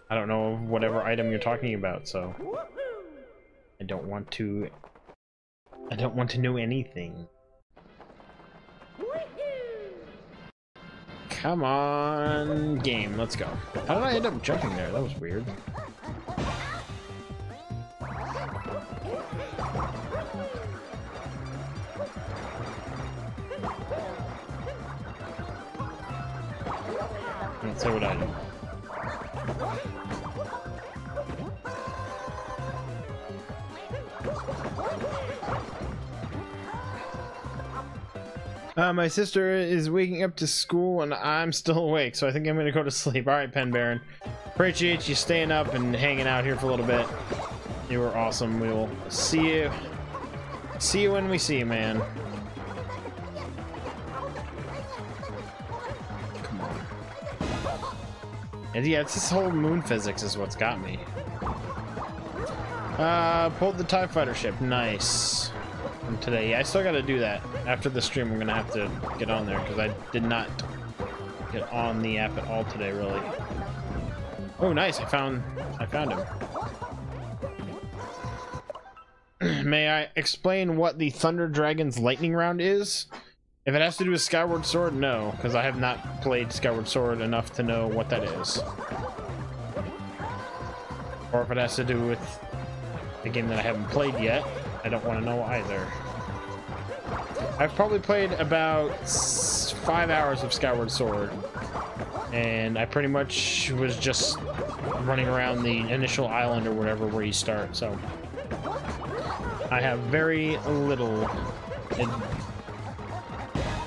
I don't know whatever item you're talking about, so I don't want to know anything. Come on, game, let's go. How did I end up jumping there? That was weird. Let's see what I do. My sister is waking up to school and I'm still awake, so I think I'm gonna go to sleep. Alright, Pen Baron. Appreciate you staying up and hanging out here for a little bit. You were awesome. We will see you. See you when we see you, man. Come on. And yeah, it's this whole moon physics is what's got me. Pulled the TIE fighter ship. Nice. And today, yeah, I still gotta do that. After the stream, I'm gonna have to get on there because I did not get on the app at all today, really. Oh, nice! I found him. May I explain what the Thunder Dragon's lightning round is? If it has to do with Skyward Sword, no, because I have not played Skyward Sword enough to know what that is. Or if it has to do with a game that I haven't played yet, I don't want to know either. I've probably played about 5 hours of Skyward Sword, and I pretty much was just running around the initial island or whatever where you start, so I have very little.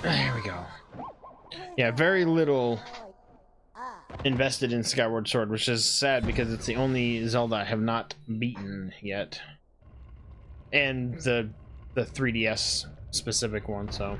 There we go. Yeah, very little invested in Skyward Sword, which is sad because it's the only Zelda I have not beaten yet, and the 3DS specific one. So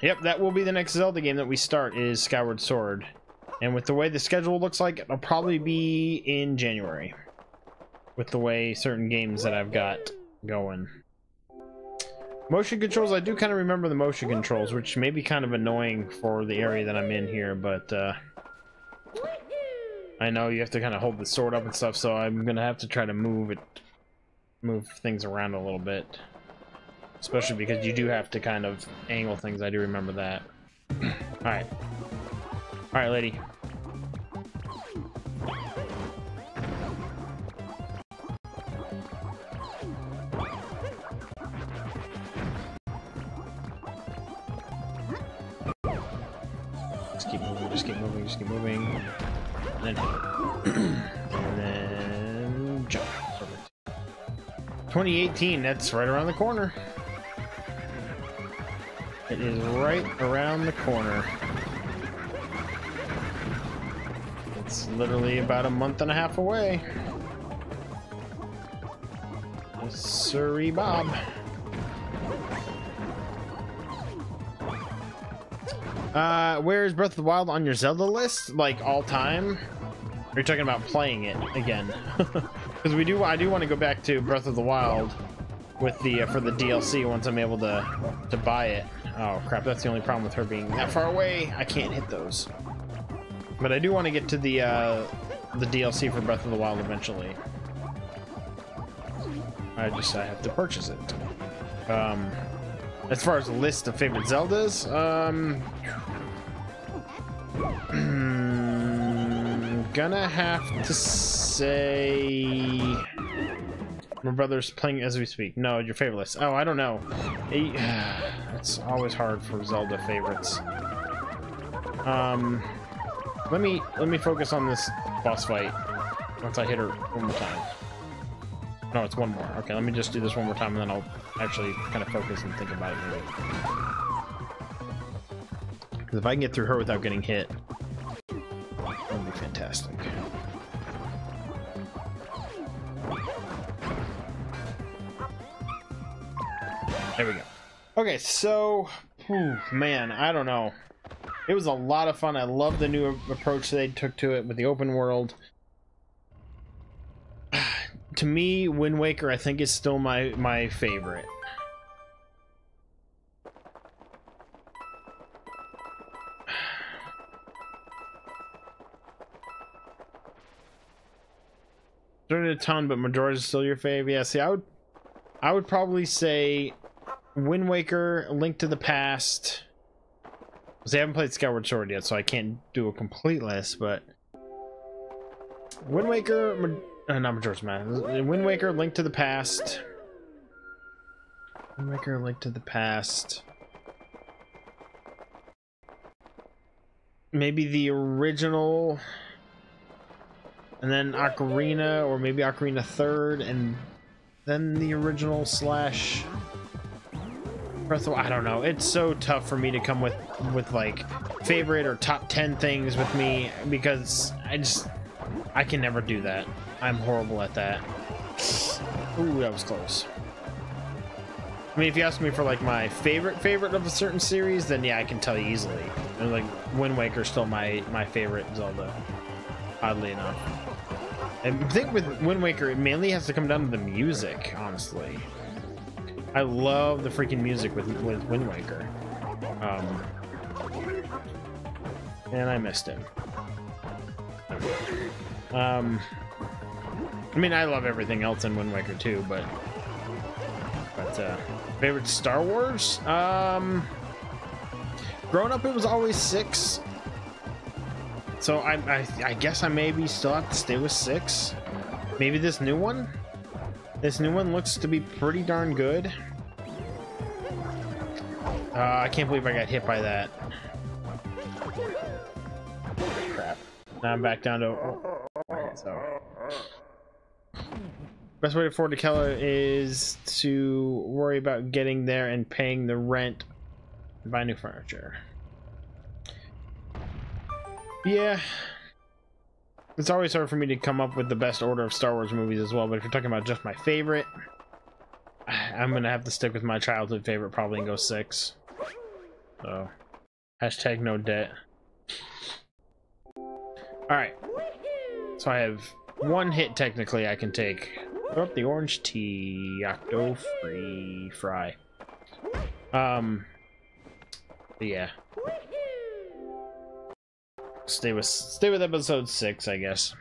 yep, that will be the next Zelda game that we start, is Skyward Sword, and with the way the schedule looks like, it'll probably be in January with the way certain games that I've got going. Motion controls, I do kind of remember the motion controls, which may be kind of annoying for the area that I'm in here, but I know you have to kind of hold the sword up and stuff, so I'm gonna have to try to move things around a little bit, especially because you do have to kind of angle things. I do remember that. All right, lady. Just keep moving, and then hit it. And then jump. Perfect. 2018, that's right around the corner. It is right around the corner. It's literally about a month and a half away. Yes, sirree, Bob. Where's Breath of the Wild on your Zelda list? Like all time? Or are you talking about playing it again? Because I do want to go back to Breath of the Wild with the for the DLC once I'm able to buy it. Oh crap! That's the only problem with her being that far away. I can't hit those. But I do want to get to the DLC for Breath of the Wild eventually. I have to purchase it. As far as a list of favorite Zeldas, gonna have to say my brother's playing as we speak. No, your favorite list. Oh, I don't know. It's always hard for Zelda favorites. Let me focus on this boss fight once I hit her one more time. No, it's one more. Okay, let me just do this one more time, and then I'll actually kind of focus and think about it maybe. Because if I can get through her without getting hit, that would be fantastic. There we go. Okay, so, man, I don't know. It was a lot of fun. I love the new approach they took to it with the open world. To me, Wind Waker, I think, is still my favorite. Started a ton, but Majora's is still your fave. Yeah, see, I would probably say Wind Waker, Link to the Past. See, I haven't played Skyward Sword yet, so I can't do a complete list, but Wind Waker, not Majora's Mask. Wind Waker, Link to the Past. Wind Waker, Link to the Past. Maybe the original, and then Ocarina, or maybe Ocarina 3rd, and then the original slash Breath of the Wild. I don't know. It's so tough for me to come with like favorite or top 10 things with me, because I can never do that. I'm horrible at that. Ooh, that was close. I mean, if you ask me for like my favorite of a certain series, then yeah, I can tell you easily. And like Wind Waker's still my favorite Zelda, oddly enough. I think with Wind Waker, it mainly has to come down to the music, honestly. I love the freaking music with Wind Waker. And I missed him. I mean, I love everything else in Wind Waker too, but favorite Star Wars? Growing up, it was always 6. So I guess I maybe still have to stay with 6. Maybe this new one? This new one looks to be pretty darn good. I can't believe I got hit by that. Crap. Now I'm back down to... Okay, so... Best way to afford to Keller is to worry about getting there and paying the rent and buy new furniture. Yeah. It's always hard for me to come up with the best order of Star Wars movies as well, but if you're talking about just my favorite, I'm gonna have to stick with my childhood favorite probably and go 6. So, hashtag no debt. Alright. So I have 1 hit technically I can take. Oh, the orange tea, octo free fry. Yeah. Stay with episode 6, I guess.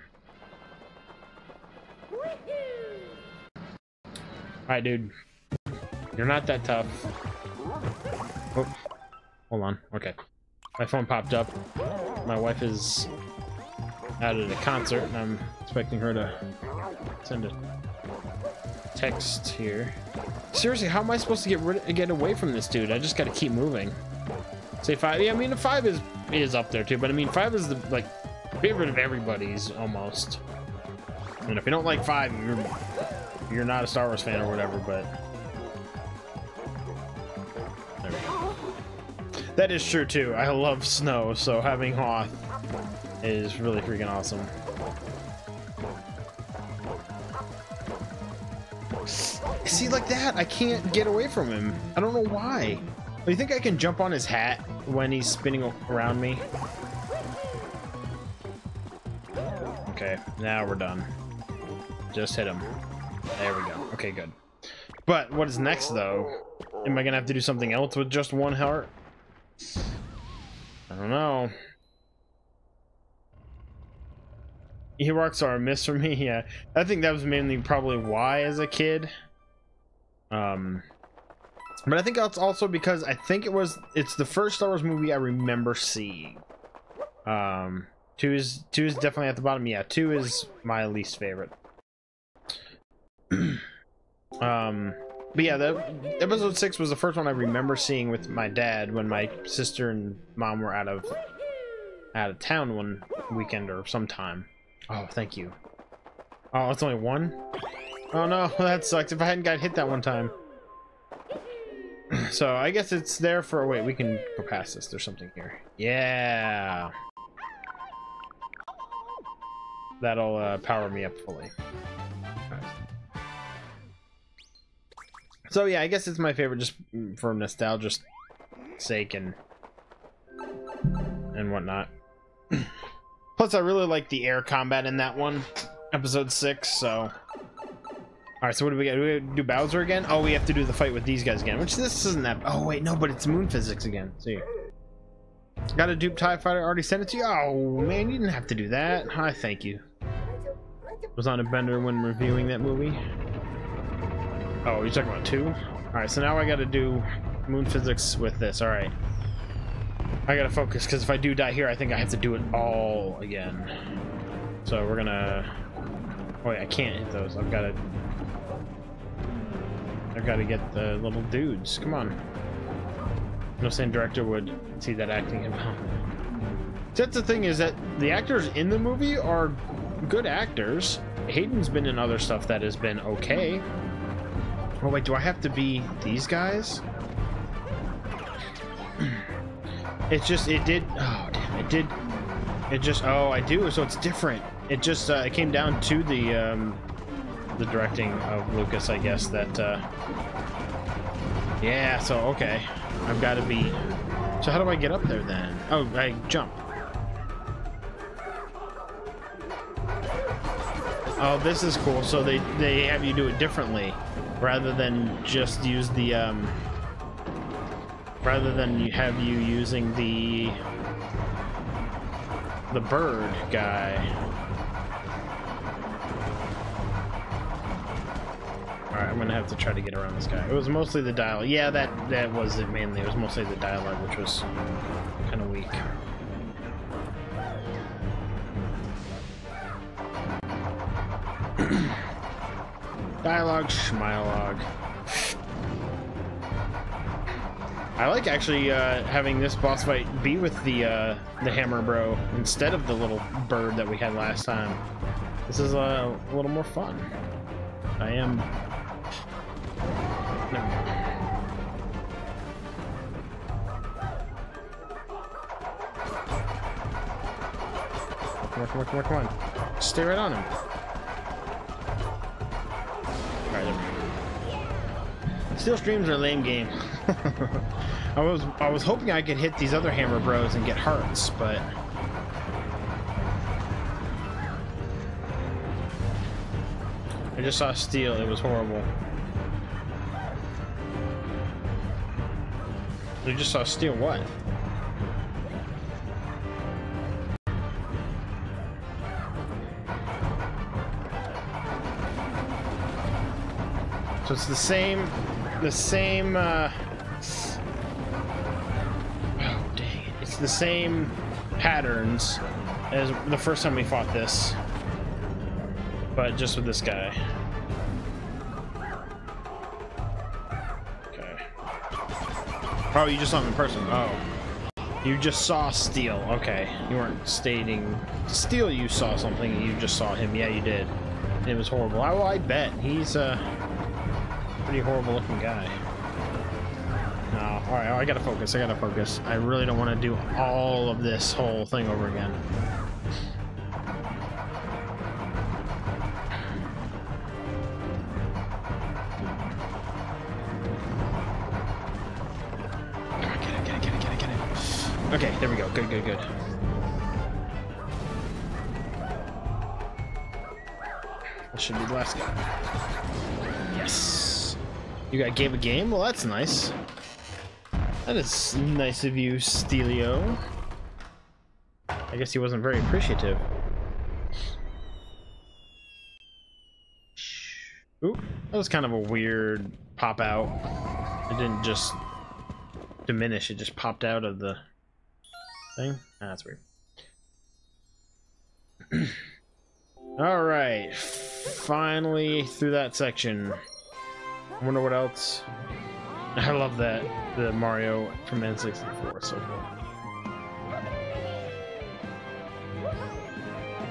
Alright, dude. You're not that tough. Oh, hold on. Okay. My phone popped up. My wife is out at a concert, and I'm expecting her to send a text here. Seriously, how am I supposed to get away from this dude? I just gotta keep moving. Say 5. Yeah, I mean, 5 is up there too, but I mean, 5 is the like favorite of everybody's almost. And if you don't like 5, you're not a Star Wars fan or whatever. But there we go. That is true too. I love snow, so having Hoth is really freaking awesome. See, like that, I can't get away from him. I don't know why. Do you think I can jump on his hat when he's spinning around me? Okay, now we're done. Just hit him. There we go. Okay, good. But what is next, though? Am I gonna have to do something else with just 1 heart? I don't know. Ewoks are a miss for me. Yeah, I think that was mainly probably why as a kid. But I think that's also because I think it's the first Star Wars movie I remember seeing. 2 is definitely at the bottom. Yeah, 2 is my least favorite. But yeah, episode 6 was the first one I remember seeing with my dad when my sister and mom were out of town one weekend or sometime. Oh, thank you. Oh, it's only 1? Oh no, that sucks. If I hadn't got hit that one time. So I guess it's there for... Wait, we can go past this. There's something here. Yeah. That'll power me up fully. Right. So yeah, I guess it's my favorite just for nostalgia's sake and whatnot. Plus, I really like the air combat in that one, episode 6. So. Alright, so what do we got? Do we do Bowser again? Oh, we have to do the fight with these guys again, which this isn't that... Oh, wait, no, but it's moon physics again. See. Got a dupe TIE fighter, already sent it to you? Oh, man, you didn't have to do that. I thank you. was on a bender when reviewing that movie. Oh, you're talking about 2? Alright, so now I gotta do moon physics with this. Alright. I gotta focus, because if I do die here, I think I have to do it all again. So we're gonna... Oh wait, I can't hit those. I've gotta get the little dudes. Come on. No sane director would see that acting involved. That's the thing, is that the actors in the movie are good actors. Hayden's been in other stuff that has been okay. Oh wait, do I have to be these guys? It's just, it did, oh damn, it did, it just, oh I do, so it's different. It just, it came down to the directing of Lucas, I guess, that, yeah, so okay. I've got to be, so how do I get up there then? Oh, I jump. Oh, this is cool. So they have you do it differently, rather than just use the rather than have you using the bird guy. All right, I'm gonna have to try to get around this guy. It was mostly the dialogue. Yeah, that was it mainly. It was mostly the dialogue, which was kind of weak. Dialogue, schmilogue. I like actually having this boss fight be with the hammer bro instead of the little bird that we had last time. This is a little more fun. I am. No. Come on. Stay right on him. Steel streams are a lame game. I was hoping I could hit these other hammer bros and get hearts, but I just saw steel. It was horrible. You just saw steel what? So it's the same, oh dang it, it's the same patterns as the first time we fought this, but just with this guy. Okay. Oh, you just saw him in person. Oh. You just saw Steel. Okay. You weren't stating Steel you saw something, you just saw him. Yeah, you did. It was horrible. Well, I bet. He's pretty horrible looking guy. No, alright, I gotta focus. I really don't want to do all of this whole thing over again. Get it. Okay, there we go. Good. That should be the last guy. Yes. You got gave a game? Well, that's nice. That is nice of you, Steelio. I guess he wasn't very appreciative. Oop, that was kind of a weird pop out. It didn't just diminish, it just popped out of the thing. Ah, that's weird. Alright, finally through that section. I wonder what else. I love that, the Mario from N64, so cool.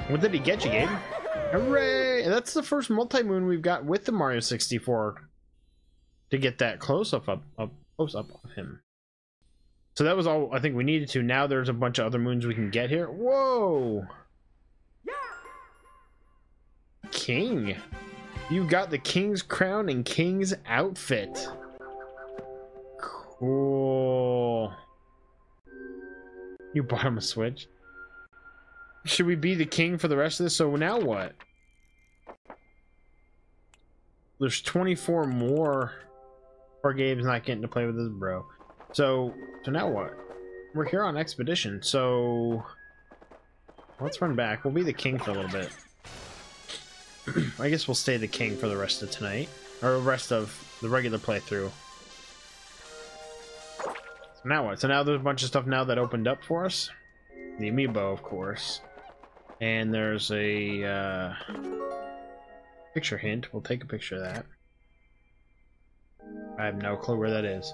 What did he get you, Gabe? Hooray! That's the first multi-moon we've got with the Mario 64 to get that close-up close-up of him. So that was all I think we needed to. Now there's a bunch of other moons we can get here. Whoa! King! You got the king's crown and king's outfit. Cool. You bought him a Switch? Should we be the king for the rest of this? So now what? There's 24 more. Poor Gabe's not getting to play with his bro. So now what? We're here on expedition, so let's run back. We'll be the king for a little bit. I guess we'll stay the king for the rest of tonight, or the rest of the regular playthrough. So now what? So now there's a bunch of stuff now that opened up for us. The amiibo, of course. And there's a picture hint. We'll take a picture of that. I have no clue where that is.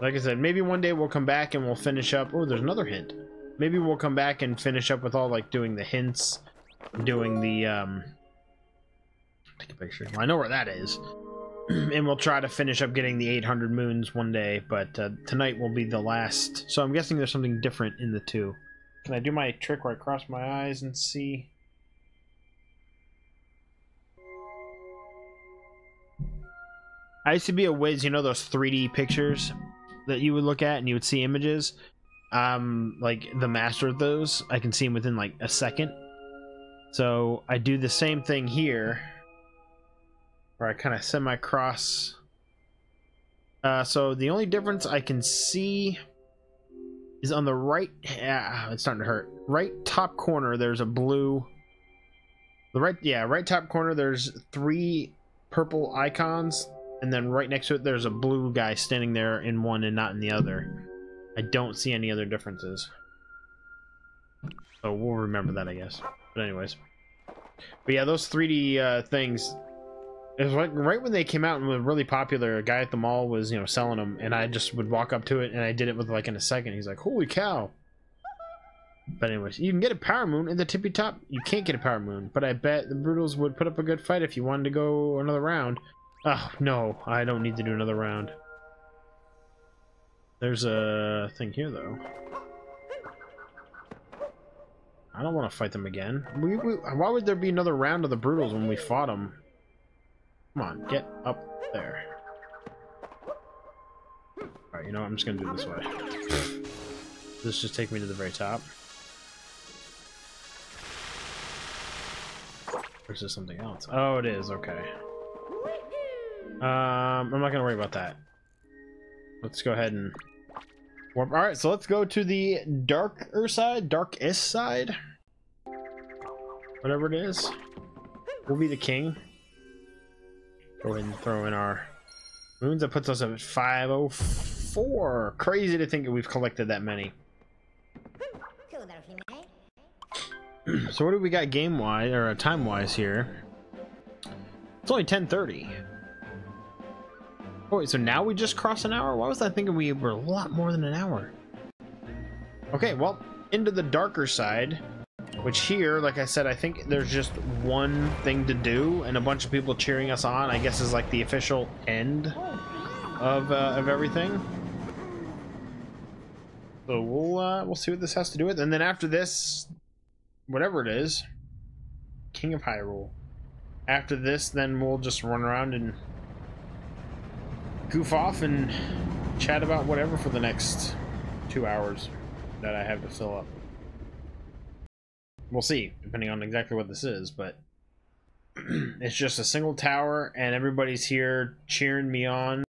Like I said, maybe one day we'll come back and we'll finish up. Oh, there's another hint. Maybe we'll come back and finish up with all, like, doing the hints, doing the, take a picture. Well, I know where that is. And we'll try to finish up getting the 800 moons one day, but tonight will be the last. So I'm guessing there's something different in the two. Can I do my trick where I cross my eyes and see? I used to be a whiz, you know those 3D pictures that you would look at and you would see images? Like the master of those, I can see them within like a second. So I do the same thing here, where I kind of semi-cross. So the only difference I can see is on the right. It's starting to hurt. Right top corner, there's a blue. Right top corner, there's 3 purple icons, and then right next to it, there's a blue guy standing there in one and not in the other. I don't see any other differences. So we'll remember that, I guess. But anyways. But yeah, those 3D things. It was right when they came out and were really popular. A guy at the mall was, you know, selling them, and I just would walk up to it, and I did it with like in a second. He's like, "Holy cow!" But anyways, you can get a power moon at the tippy top. You can't get a power moon, but I bet the Brutals would put up a good fight if you wanted to go another round. Oh no, I don't need to do another round. There's a thing here though. I don't want to fight them again. Why would there be another round of the Brutals when we fought them? Come on, get up there. Alright, you know what? I'm just gonna do it this way. This just take me to the very top. Or is this something else? Oh, it is, okay. I'm not gonna worry about that. Let's go ahead and warp. Alright, so let's go to the darker side, darkest side. Whatever it is. We'll be the king. Go ahead and throw in our moons. That puts us at 504. Crazy to think that we've collected that many. So what do we got game-wise, or time-wise here? It's only 10:30. Oh, wait, so now we just crossed an hour? Why was I thinking we were a lot more than an hour? Okay, well, into the darker side. Which here, like I said, I think there's just one thing to do, and a bunch of people cheering us on, I guess, is like the official end of everything. So we'll see what this has to do with, and then after this, whatever it is, King of Hyrule. After this, then we'll just run around and goof off and chat about whatever for the next 2 hours that I have to fill up. We'll see, depending on exactly what this is, but it's just a single tower, and everybody's here cheering me on.